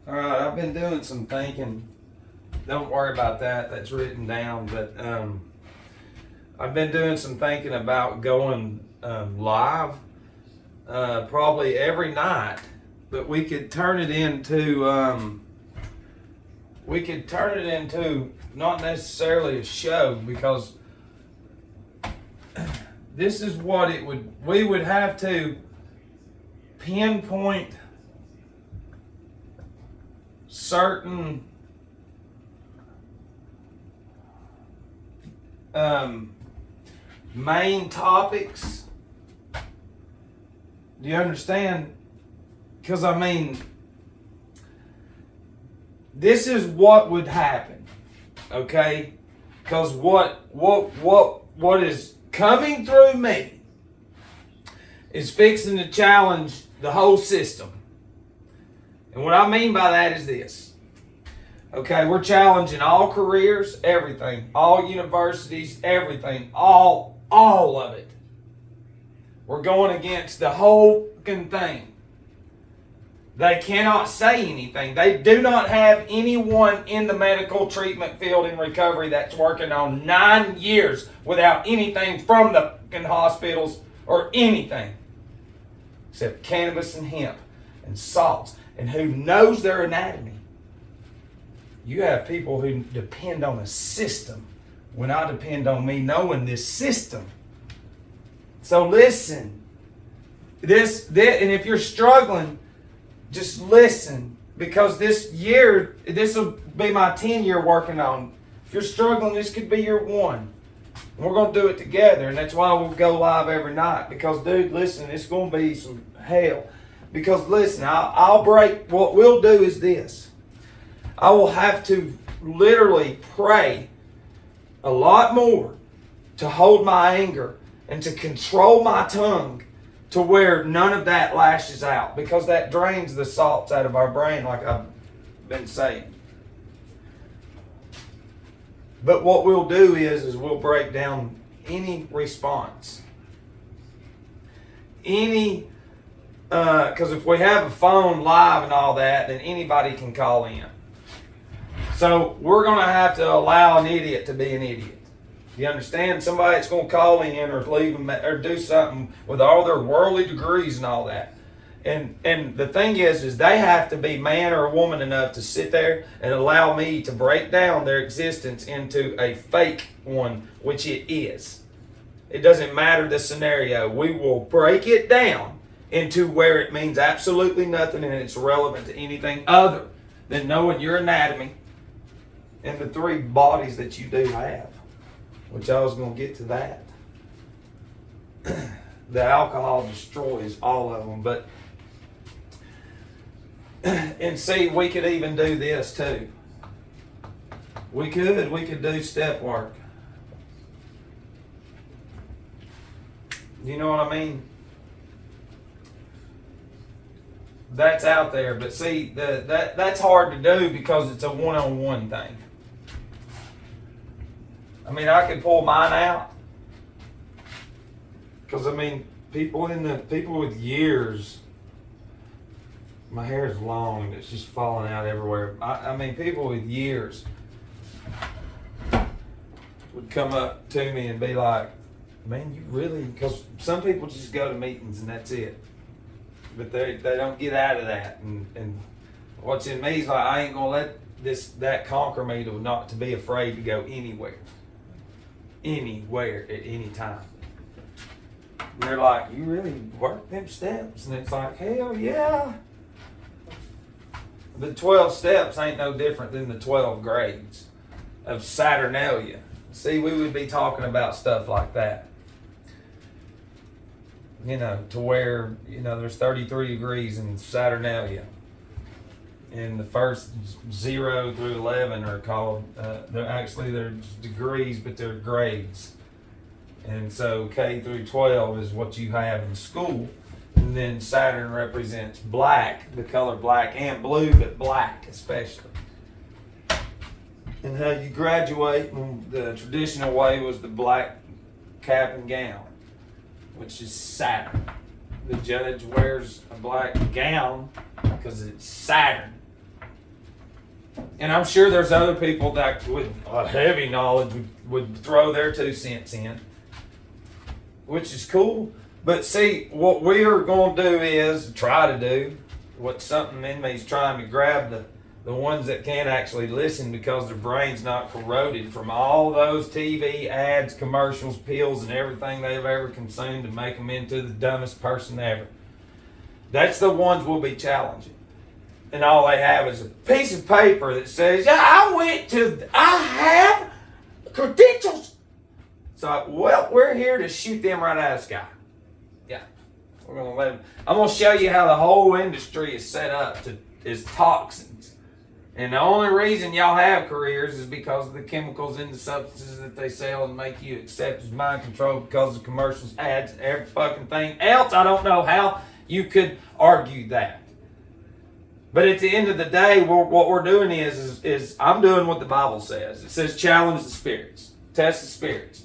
All right, I've been doing some thinking. Don't worry about that. That's written down. But I've been doing some thinking about going live probably every night. But we could turn it into not necessarily a show, because this is what it would. We would have to pinpoint certain main topics. Do you understand? Because I mean, this is what would happen, okay? Because what is coming through me is fixing to challenge the whole system. And what I mean by that is this. Okay, we're challenging all careers, everything, all universities, everything, all of it. We're going against the whole fucking thing. They cannot say anything. They do not have anyone in the medical treatment field in recovery that's working on 9 years without anything from the fucking hospitals or anything except cannabis and hemp and salts, and who knows their anatomy. You have people who depend on a system when I depend on me knowing this system. So listen, this, and if you're struggling, just listen, because this will be my 10 year working on. If you're struggling, this could be your one. And we're going to do it together, and that's why we'll go live every night. Because, dude, listen, it's going to be some hell. Because, listen, I'll break. What we'll do is this. I will have to literally pray a lot more to hold my anger and to control my tongue to where none of that lashes out, because that drains the salts out of our brain, like I've been saying. But what we'll do is we'll break down any response. Because if we have a phone live and all that, then anybody can call in. So we're going to have to allow an idiot to be an idiot. You understand? Somebody that's going to call in or leave them or do something with all their worldly degrees and all that. And the thing is they have to be man or woman enough to sit there and allow me to break down their existence into a fake one, which it is. It doesn't matter the scenario. We will break it down into where it means absolutely nothing and it's relevant to anything other than knowing your anatomy and the 3 bodies that you do have. Which I was going to get to that. The alcohol destroys all of them. But, and see, we could even do this too. We could do step work. You know what I mean? That's out there. But see, that's hard to do because it's a one-on-one thing. I mean, I could pull mine out, because I mean, people with years. My hair is long and it's just falling out everywhere. I mean, people with years would come up to me and be like, "Man, you really?" Because some people just go to meetings and that's it, but they don't get out of that. And what's in me is like, I ain't gonna let that conquer me to be afraid to go anywhere at any time. And they're like, "You really work them steps?" And it's like, hell yeah. The 12 steps ain't no different than the 12 grades of Saturnalia. See, we would be talking about stuff like that. You know, to where, you know, there's 33 degrees in Saturnalia. And the first 0 through 11 are called, they're degrees, but they're grades. And so K through 12 is what you have in school. And then Saturn represents black, the color black and blue, but black especially. And how you graduate, the traditional way was the black cap and gown, which is Saturn. The judge wears a black gown because it's Saturn. And I'm sure there's other people that with a heavy knowledge would throw their 2 cents in, which is cool. But see, what we are going to do is try to do what something in me is trying to grab the ones that can't actually listen because their brain's not corroded from all those TV ads, commercials, pills, and everything they've ever consumed to make them into the dumbest person ever. That's the ones we'll be challenging. And all they have is a piece of paper that says, yeah, I have credentials. So, well, we're here to shoot them right out of the sky. Yeah. We're going to let them. I'm going to show you how the whole industry is set up is toxins. And the only reason y'all have careers is because of the chemicals in the substances that they sell and make you accept as mind control because of commercials, ads, every fucking thing else. I don't know how you could argue that. But at the end of the day, what we're doing is I'm doing what the Bible says. It says challenge the spirits, test the spirits.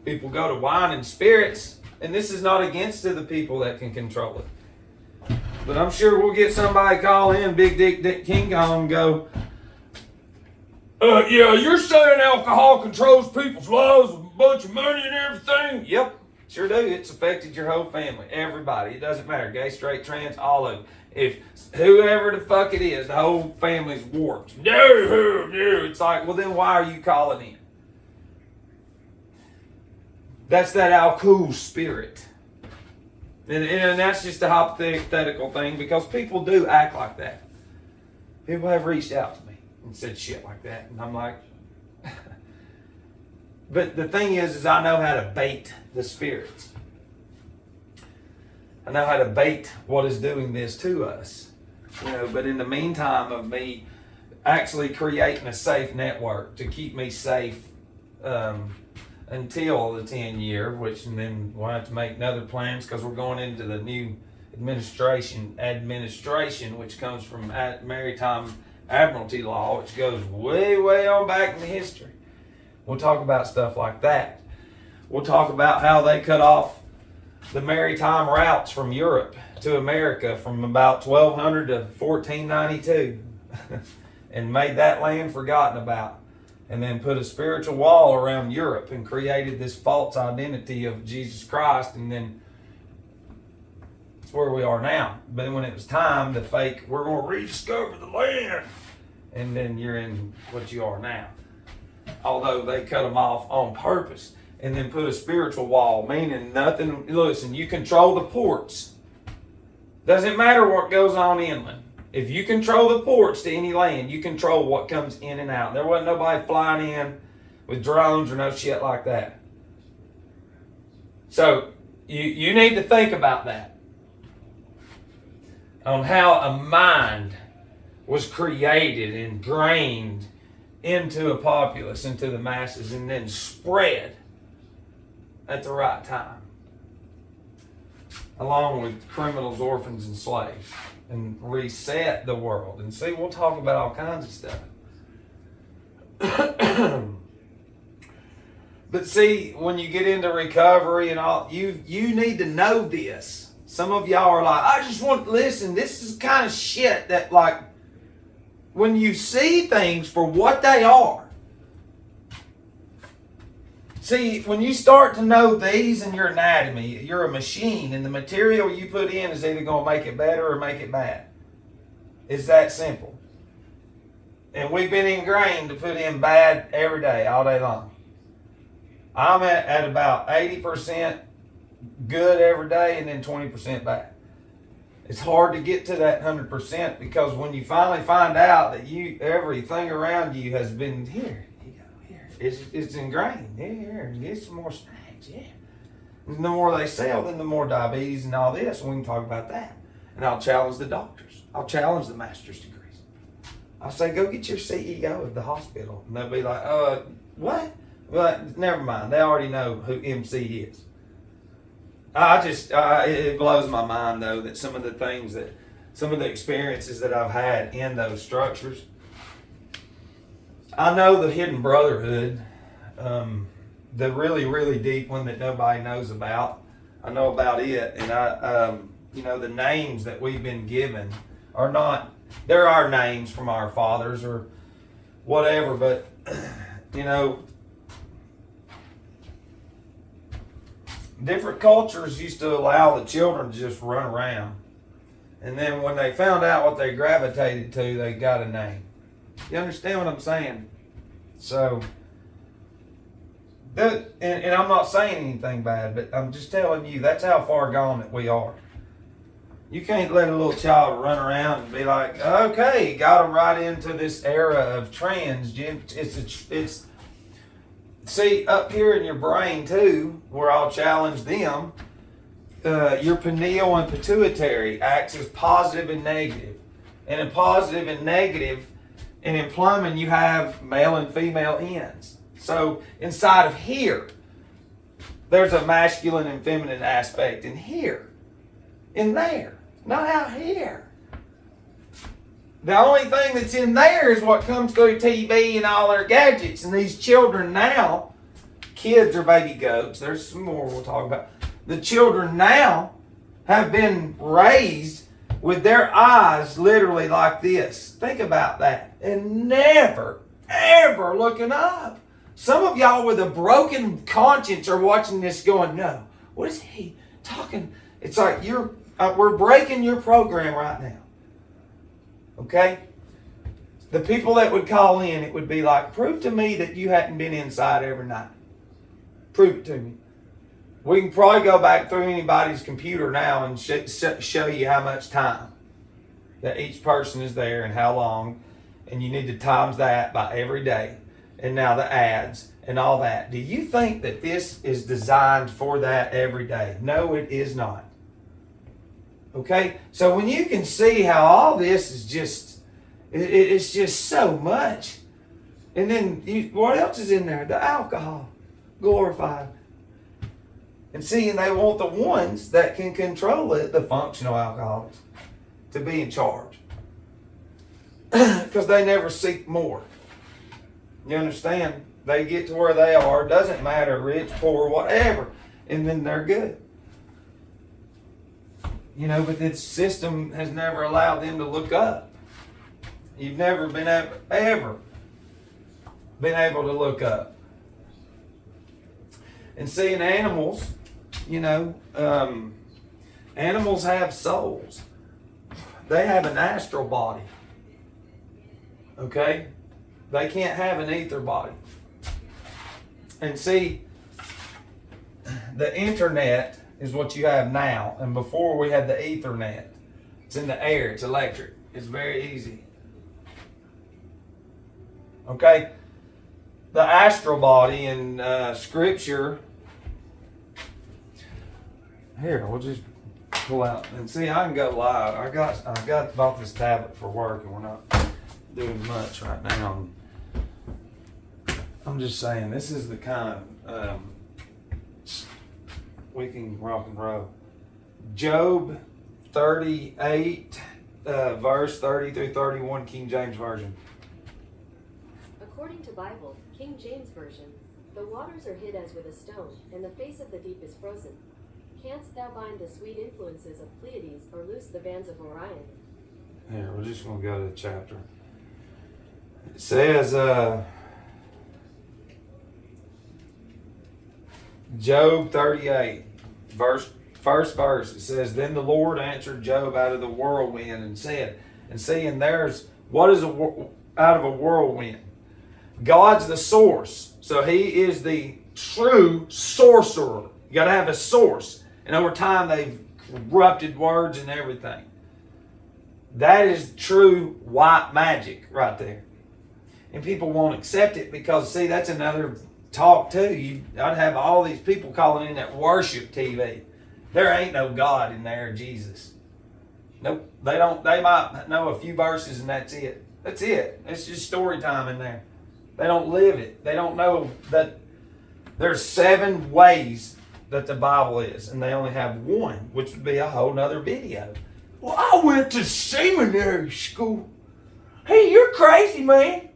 People go to wine and spirits, and this is not against the people that can control it. But I'm sure we'll get somebody call in, Big Dick King Kong, and go, yeah, you're saying alcohol controls people's lives with a bunch of money and everything? Yep. Sure do. It's affected your whole family. Everybody. It doesn't matter. Gay, straight, trans, all of them. If whoever the fuck it is, the whole family's warped. No. It's like, well, then why are you calling in? That's that alcohol spirit. And that's just a hypothetical thing because people do act like that. People have reached out to me and said shit like that. And I'm like, but the thing is I know how to bait the spirits. I know how to bait what is doing this to us. But in the meantime of me actually creating a safe network to keep me safe until the 10 year, and then we'll have to make another plans because we're going into the new administration, which comes from Maritime Admiralty law, which goes way, way on back in the history. We'll talk about stuff like that. We'll talk about how they cut off the maritime routes from Europe to America from about 1200 to 1492 and made that land forgotten about. And then put a spiritual wall around Europe and created this false identity of Jesus Christ. And then it's where we are now. But when it was time to fake, we're going to rediscover the land. And then you're in what you are now. Although they cut them off on purpose. And then put a spiritual wall, meaning nothing. Listen, you control the ports. Doesn't matter what goes on inland. If you control the ports to any land, you control what comes in and out. There wasn't nobody flying in with drones or no shit like that. So you need to think about that. On how a mind was created and drained into a populace, into the masses, and then spread at the right time. Along with criminals, orphans, and slaves. And reset the world. And see, we'll talk about all kinds of stuff. But see, when you get into recovery and all, you need to know this. Some of y'all are like, I just want to listen. This is kind of shit that, like, when you see things for what they are. See, when you start to know these in your anatomy, you're a machine, and the material you put in is either going to make it better or make it bad. It's that simple. And we've been ingrained to put in bad every day, all day long. I'm at about 80% good every day and then 20% bad. It's hard to get to that 100% because when you finally find out that everything around you has been here. It's ingrained. Here, get some more snacks. Yeah. And the more they sell, then the more diabetes and all this. And we can talk about that. And I'll challenge the doctors. I'll challenge the master's degrees. I'll say, go get your CEO of the hospital. And they'll be like, what? But never mind. They already know who MC is. It blows my mind, though, that some of the experiences that I've had in those structures. I know the hidden brotherhood, the really, really deep one that nobody knows about. I know about it, and the names that we've been given are not, they're our names from our fathers or whatever, but, you know, different cultures used to allow the children to just run around. And then when they found out what they gravitated to, they got a name. You understand what I'm saying? So, and I'm not saying anything bad, but I'm just telling you, that's how far gone that we are. You can't let a little child run around and be like, okay, got them right into this era of transgender. It's see, up here in your brain too, where I'll challenge them, your pineal and pituitary acts as positive and negative. And in positive and negative, and in plumbing, you have male and female ends. So inside of here, there's a masculine and feminine aspect in here, in there, not out here. The only thing that's in there is what comes through TV and all their gadgets. And these children now, kids are baby goats. There's some more we'll talk about. The children now have been raised with their eyes literally like this. Think about that. And never, ever looking up. Some of y'all with a broken conscience are watching this going, no, what is he talking? It's like we're breaking your program right now. Okay? The people that would call in, it would be like, prove to me that you hadn't been inside every night. Prove it to me. We can probably go back through anybody's computer now and show you how much time that each person is there and how long. And you need to times that by every day. And now the ads and all that. Do you think that this is designed for that every day? No, it is not. Okay? So when you can see how all this is just, it's just so much. And then what else is in there? The alcohol. Glorified. And see, and they want the ones that can control it, the functional alcoholics, to be in charge. Because they never seek more. You understand? They get to where they are. It doesn't matter, rich, poor, whatever. And then they're good. You know, but this system has never allowed them to look up. You've never been ever been able to look up. And seeing animals, you know, animals have souls. They have an astral body. Okay? They can't have an ether body. And see, the internet is what you have now. And before we had the Ethernet. It's in the air. It's electric. It's very easy. Okay? The astral body in Scripture. Here, we'll just pull out. And see, I can go live. I bought this tablet for work and we're not doing much right now. I'm just saying, this is the kind of we can rock and roll. Job 38, verse 30 through 31, King James Version. According to Bible, King James Version, the waters are hid as with a stone, and the face of the deep is frozen. Canst thou bind the sweet influences of Pleiades, or loose the bands of Orion? Here, we're just going to go to the chapter. It says, Job 38, first verse, it says, Then the Lord answered Job out of the whirlwind and said, and seeing what is out of a whirlwind? God's the source. So he is the true sorcerer. You got to have a source. And over time they've corrupted words and everything. That is true white magic right there. And people won't accept it because, see, that's another talk too. I'd have all these people calling in that worship TV. There ain't no God in there, Jesus. Nope. They might know a few verses and that's it. That's it. It's just story time in there. They don't live it. They don't know that there's 7 ways that the Bible is, and they only have one, which would be a whole nother video. Well, I went to seminary school. Hey, you're crazy, man.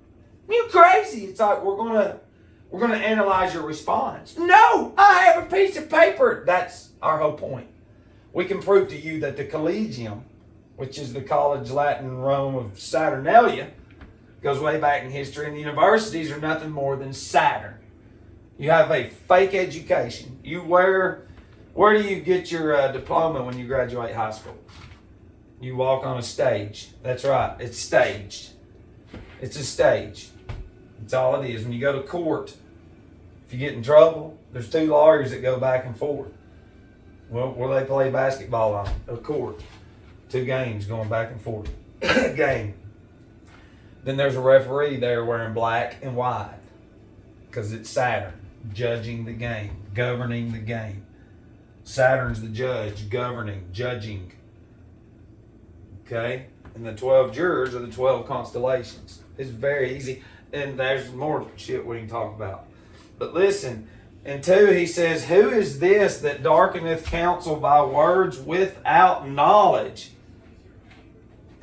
You're crazy. It's like we're gonna analyze your response. No, I have a piece of paper. That's our whole point. We can prove to you that the Collegium, which is the college Latin Rome of Saturnalia. Goes way back in history, and the universities are nothing more than Saturn. You have a fake education. Where do you get your diploma when you graduate high school? You walk on a stage. That's right. It's staged. It's a stage. That's all it is. When you go to court, if you get in trouble, there's two lawyers that go back and forth. Well, where they play basketball on a court. Two games going back and forth. Game. Then there's a referee there wearing black and white because it's Saturn judging the game, governing the game. Saturn's the judge, governing, judging. Okay? And the 12 jurors are the 12 constellations. It's very easy. And there's more shit we can talk about. But listen, and 2, he says, who is this that darkeneth counsel by words without knowledge?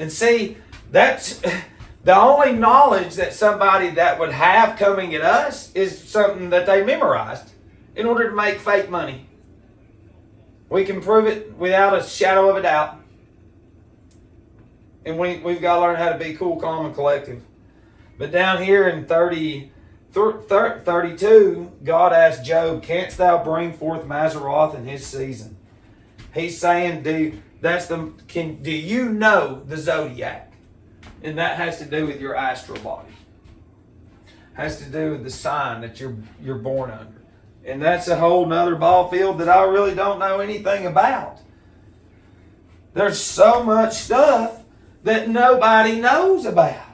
And see, that's the only knowledge that somebody that would have coming at us is something that they memorized in order to make fake money. We can prove it without a shadow of a doubt. And we've got to learn how to be cool, calm, and collective. But down here in 32, God asked Job, canst thou bring forth Mazzaroth in his season? He's saying, do you know the zodiac? And that has to do with your astral body. Has to do with the sign that you're born under. And that's a whole nother ball field that I really don't know anything about. There's so much stuff that nobody knows about.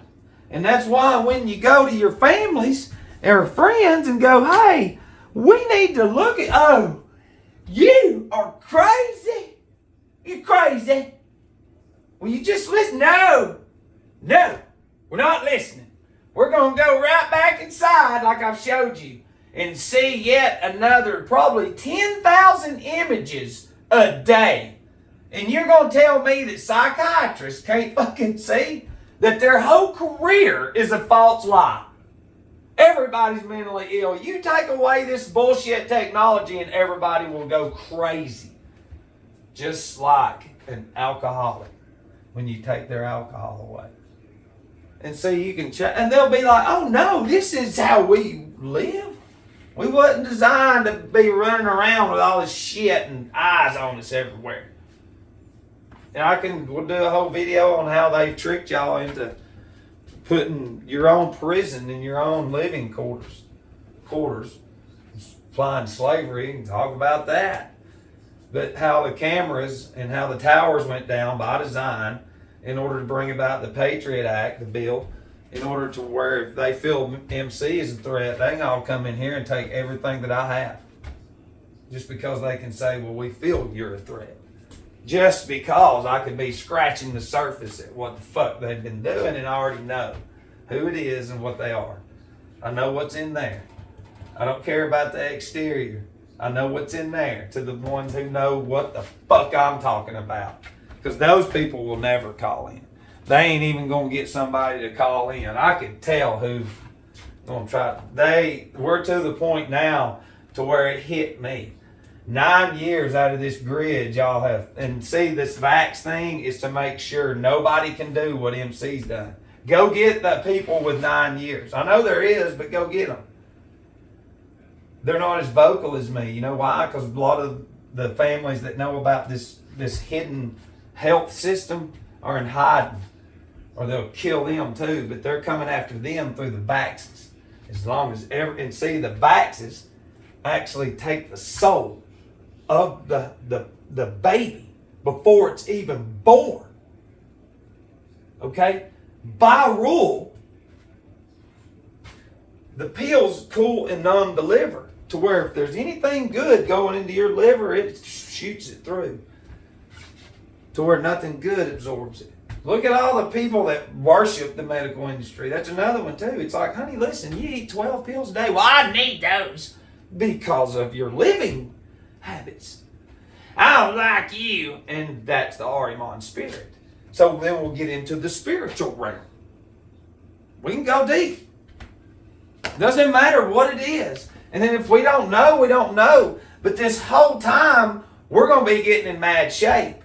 And that's why when you go to your families or friends and go, hey, we need to look at, oh, you are crazy. You're crazy. Will you just listen? No, we're not listening. We're going to go right back inside like I've showed you and see yet another probably 10,000 images a day. And you're going to tell me that psychiatrists can't fucking see that their whole career is a false lie. Everybody's mentally ill. You take away this bullshit technology and everybody will go crazy. Just like an alcoholic when you take their alcohol away. And so you can check, and they'll be like, oh no, this is how we live. We wasn't designed to be running around with all this shit and eyes on us everywhere. And we'll do a whole video on how they've tricked y'all into putting your own prison in your own living quarters, applying slavery, and talk about that. But how the cameras and how the towers went down by design in order to bring about the Patriot Act, the bill, in order to where if they feel MC is a threat, they can all come in here and take everything that I have. Just because they can say, well, we feel you're a threat. Just because I could be scratching the surface at what the fuck they've been doing and I already know who it is and what they are. I know what's in there. I don't care about the exterior. I know what's in there to the ones who know what the fuck I'm talking about. Because those people will never call in. They ain't even going to get somebody to call in. I can tell who's going to try. We're to the point now to where it hit me. 9 years out of this grid y'all have. And see, this vax thing is to make sure nobody can do what MC's done. Go get the people with 9 years. I know there is, but go get them. They're not as vocal as me. You know why? Because a lot of the families that know about this hidden health system are in hiding. Or they'll kill them too, but they're coming after them through the vaxes. As long as and see, the vaxes actually take the soul of the baby before it's even born. Okay? By rule, the pills cool and numb the liver to where if there's anything good going into your liver, it shoots it through to where nothing good absorbs it. Look at all the people that worship the medical industry. That's another one too. It's like, honey, listen, you eat 12 pills a day. Well, I need those because of your living habits. I don't like you. And that's the Ahriman spirit. So then we'll get into the spiritual realm. We can go deep. Doesn't matter what it is. And then if we don't know, we don't know. But this whole time, we're going to be getting in mad shape.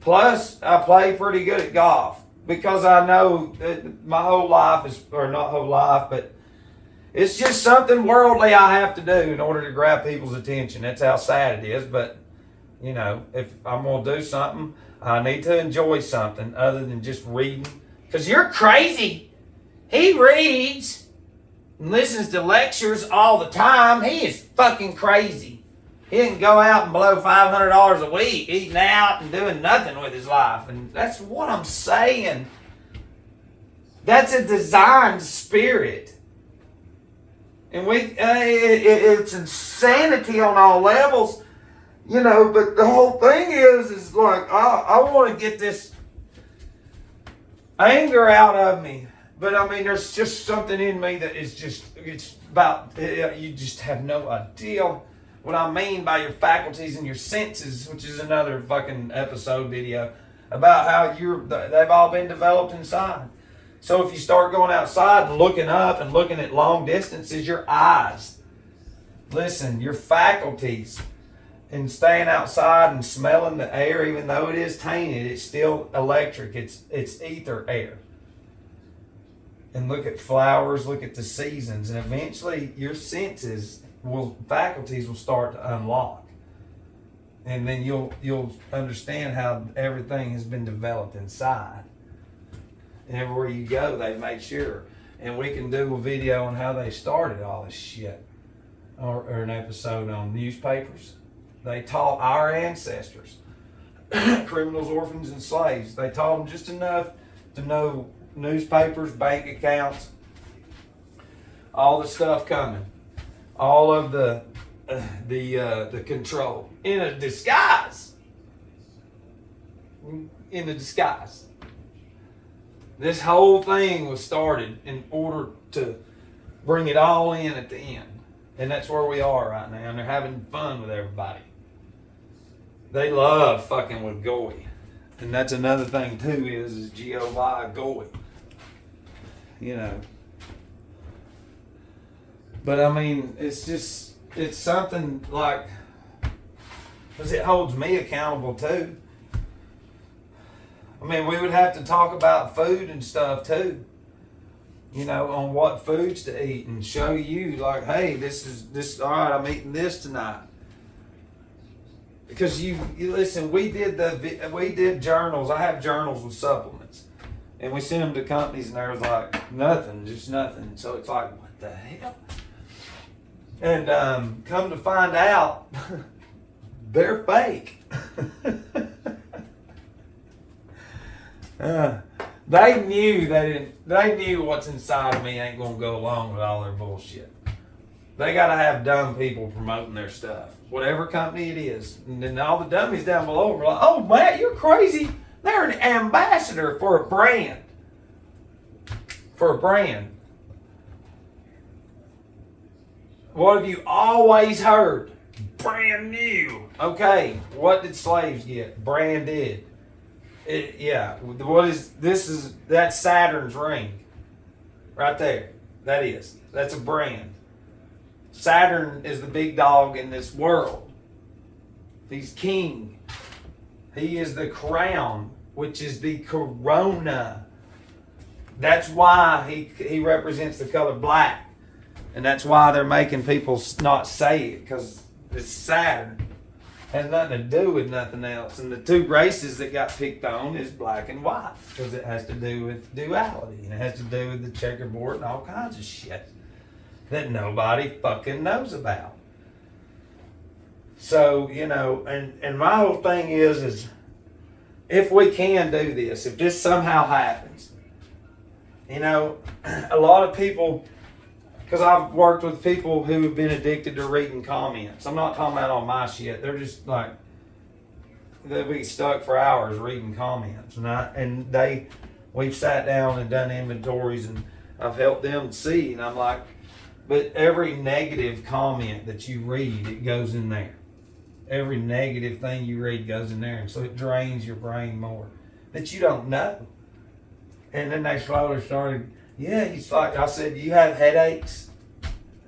Plus, I play pretty good at golf because I know that my whole life is, or not whole life, but it's just something worldly I have to do in order to grab people's attention. That's how sad it is. But, you know, if I'm going to do something, I need to enjoy something other than just reading. Because you're crazy. He reads and listens to lectures all the time. He is fucking crazy. He didn't go out and blow $500 a week eating out and doing nothing with his life. And that's what I'm saying. That's a designed spirit. And it's insanity on all levels, you know, but the whole thing is like, I want to get this anger out of me. But I mean, there's just something in me that is just, it's about, you just have no idea what I mean by your faculties and your senses, which is another fucking episode video about how they've all been developed inside. So if you start going outside and looking up and looking at long distances, your eyes, listen, your faculties, and staying outside and smelling the air, even though it is tainted, it's still electric. It's ether air. And look at flowers, look at the seasons, and eventually your faculties will start to unlock. And then you'll understand how everything has been developed inside. And everywhere you go, they made sure. And we can do a video on how they started all this shit. Or an episode on newspapers. They taught our ancestors, criminals, orphans, and slaves. They taught them just enough to know newspapers, bank accounts, all the stuff coming. All of the control. In a disguise. In a disguise. This whole thing was started in order to bring it all in at the end. And that's where we are right now. And they're having fun with everybody. They love fucking with Goy. And that's another thing too is G-O-Y, Goy. You know. But I mean, it's something like, because it holds me accountable too. I mean, we would have to talk about food and stuff too. You know, on what foods to eat and show you like, hey, this all right, I'm eating this tonight. Because you listen, we did journals. I have journals with supplements. And we sent them to companies and there was like nothing, just nothing. So it's like, what the hell? And come to find out, they're fake. They knew what's inside of me ain't gonna go along with all their bullshit. They gotta have dumb people promoting their stuff, whatever company it is. And then all the dummies down below are like, "Oh, Matt, you're crazy." They're an ambassador for a brand. For a brand. What have you always heard? Brand new. Okay, what did slaves get? Branded. That's Saturn's ring. Right there. That's a brand. Saturn is the big dog in this world. He's king. He is the crown, which is the corona. That's why he represents the color black. And that's why they're making people not say it, because it's Saturn. Has nothing to do with nothing else. And the two races that got picked on is black and white, because it has to do with duality, and it has to do with the checkerboard and all kinds of shit that nobody fucking knows about. So, you know, and my whole thing is if we can do this, if this somehow happens, you know, a lot of people, because I've worked with people who have been addicted to reading comments. I'm not talking about on my shit. They're just like, they'll be stuck for hours reading comments. And we've sat down and done inventories and I've helped them see. And I'm like, but every negative comment that you read, it goes in there. Every negative thing you read goes in there. And so it drains your brain more that you don't know. And then they slowly started, yeah, he's like, I said, you have headaches?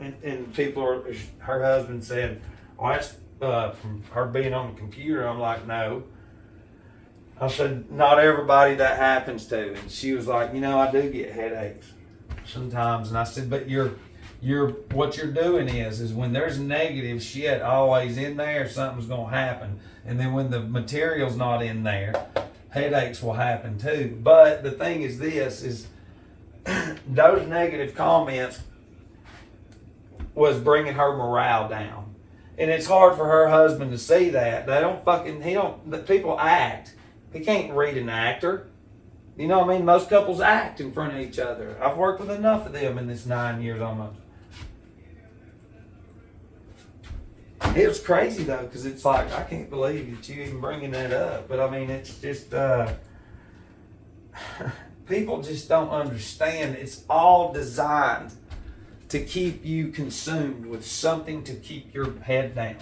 And her husband said, oh, that's from her being on the computer. I'm like, no. I said, not everybody that happens to. And she was like, I do get headaches sometimes. And I said, but what you're doing is when there's negative shit always in there, something's going to happen. And then when the material's not in there, headaches will happen too. But the thing is those negative comments was bringing her morale down. And it's hard for her husband to see that. The people act. He can't read an actor. You know what I mean? Most couples act in front of each other. I've worked with enough of them in this 9 years almost. It was crazy though, because it's like, I can't believe that you even bringing that up. But I mean, it's just, people just don't understand. It's all designed to keep you consumed with something to keep your head down.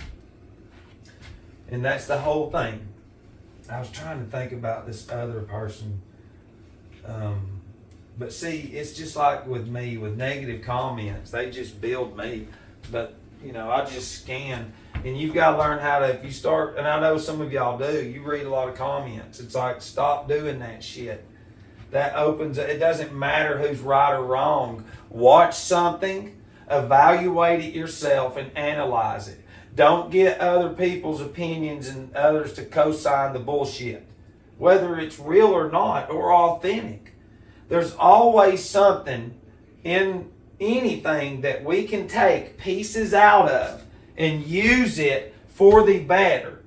And that's the whole thing. I was trying to think about this other person. But see, it's just like with me, with negative comments, they just build me. But, I just scan. And you've got to learn how to, if you start, and I know some of y'all do, you read a lot of comments. It's like, stop doing that shit. That opens, it doesn't matter who's right or wrong. Watch something, evaluate it yourself, and analyze it. Don't get other people's opinions and others to co-sign the bullshit, whether it's real or not, or authentic. There's always something in anything that we can take pieces out of and use it for the better.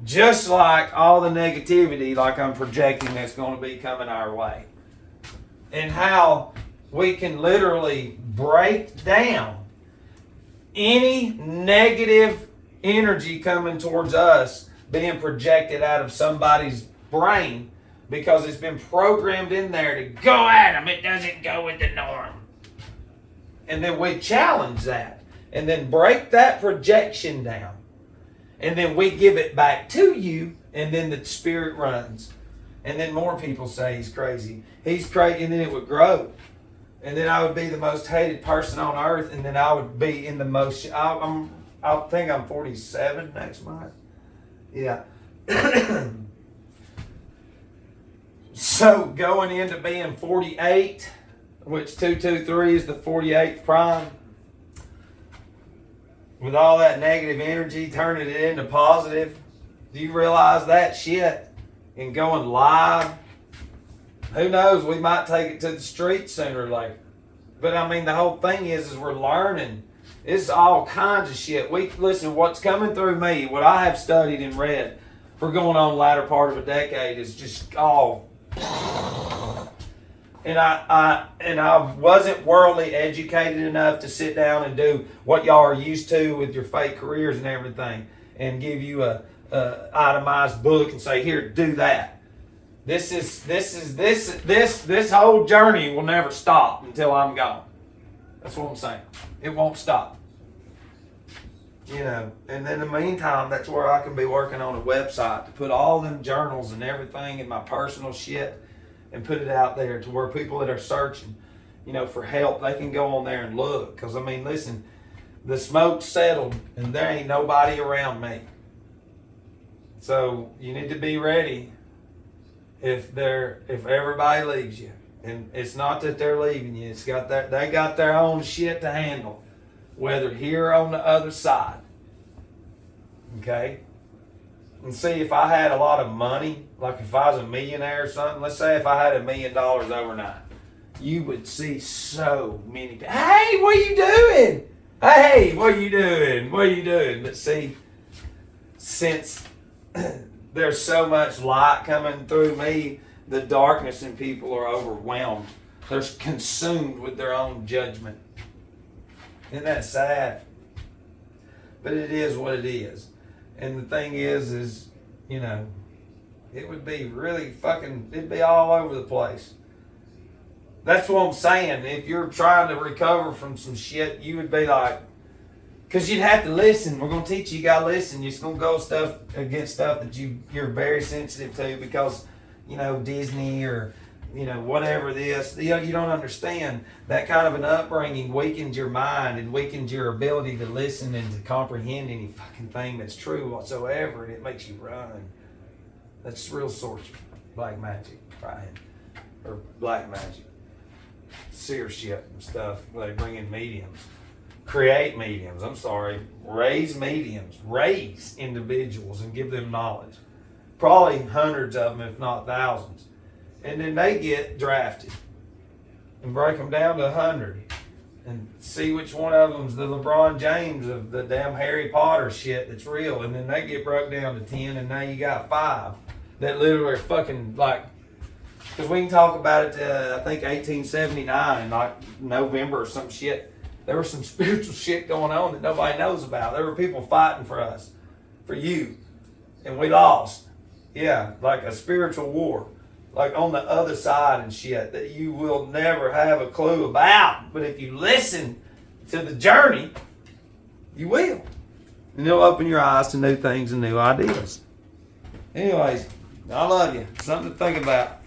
Just like all the negativity, like I'm projecting, that's going to be coming our way. And how we can literally break down any negative energy coming towards us being projected out of somebody's brain because it's been programmed in there to go at them. It doesn't go with the norm. And then we challenge that and then break that projection down. And then we give it back to you, and then the spirit runs. And then more people say he's crazy. He's crazy, and then it would grow. And then I would be the most hated person on earth, and then I would be in the most... I think I'm 47 next month. Yeah. So going into being 48, which 223 is the 48th prime, with all that negative energy, turning it into positive. Do you realize that shit? And going live, who knows, we might take it to the street sooner or later. But I mean, the whole thing is we're learning. It's all kinds of shit. Listen, what's coming through me, what I have studied and read for going on the latter part of a decade is just all... And I wasn't worldly educated enough to sit down and do what y'all are used to with your fake careers and everything, and give you a itemized book and say, here, do that. This whole journey will never stop until I'm gone. That's what I'm saying. It won't stop. And in the meantime, that's where I can be working on a website to put all them journals and everything and my personal shit and put it out there to where people that are searching, for help, they can go on there and look. Because, I mean, listen, the smoke's settled and there ain't nobody around me. So you need to be ready if everybody leaves you. And it's not that they're leaving you. They got their own shit to handle, whether here or on the other side. Okay? And see, if I had a lot of money, like if I was a millionaire or something, let's say if I had $1 million overnight, you would see so many people. Hey, what are you doing? Hey, what are you doing? What are you doing? But see, since there's so much light coming through me, the darkness in people are overwhelmed. They're consumed with their own judgment. Isn't that sad? But it is what it is. And the thing is, it would be really it'd be all over the place. That's what I'm saying. If you're trying to recover from some shit, you would be like, because you'd have to listen. We're going to teach you, you got to listen. You're just going to go against stuff that you're very sensitive to because, Disney or, whatever this. You don't understand. That kind of an upbringing weakens your mind and weakens your ability to listen and to comprehend any fucking thing that's true whatsoever, and it makes you run. That's real sorcery. Black magic, right? Or black magic. Seership and stuff. They bring in mediums. Create mediums, raise mediums, raise individuals and give them knowledge. Probably hundreds of them, if not thousands. And then they get drafted and break them down to 100 and see which one of them's the LeBron James of the damn Harry Potter shit that's real. And then they get broke down to 10, and now you got 5 that literally are fucking like, because we can talk about it, I think 1879, like November or some shit. There was some spiritual shit going on that nobody knows about. There were people fighting for us, for you, and we lost. Yeah, like a spiritual war, like on the other side and shit that you will never have a clue about. But if you listen to the journey, you will. And it'll open your eyes to new things and new ideas. Anyways, I love you. Something to think about.